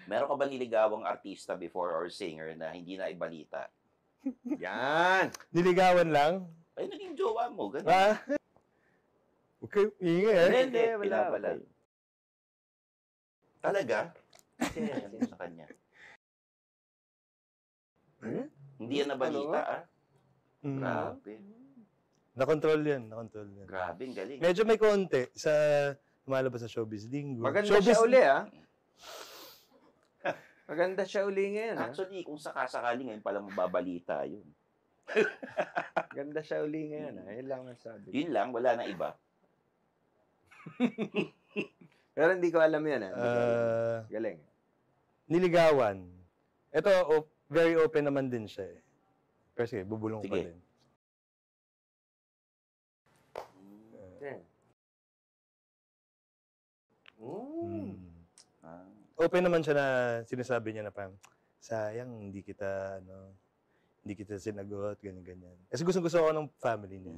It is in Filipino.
Meron ka ba niligawang artista before or singer na hindi na ibalita? Yan! Niligawan lang? Ay, naging jowa mo, gano'n. Ah? Huwag kayo ingay. Hindi, wala. Talaga? Sino sa kanya? Hindi yan nabalita, ah. Grabe. Nakontrol yan. Grabe, ang galing. Medyo may konti sa lumalabas sa Showbiz Linggo. Maganda siya uli, ah. Maganda siya uli ngayon, ah. Actually, kung sakasakali ngayon pala mababalita yun. Ganda siya uli ngayon, ah. Yun lang nasabi. Yun lang, wala na iba. Pero hindi ko alam yan, ah. Galing. Niligawan. Ito, very open naman din siya eh. Pero sige, bubulong ko pa din. Open naman siya na sinasabi niya na parang, sayang, hindi kita sinagot, ganyan-ganyan. Kasi gusto ko ng family niya.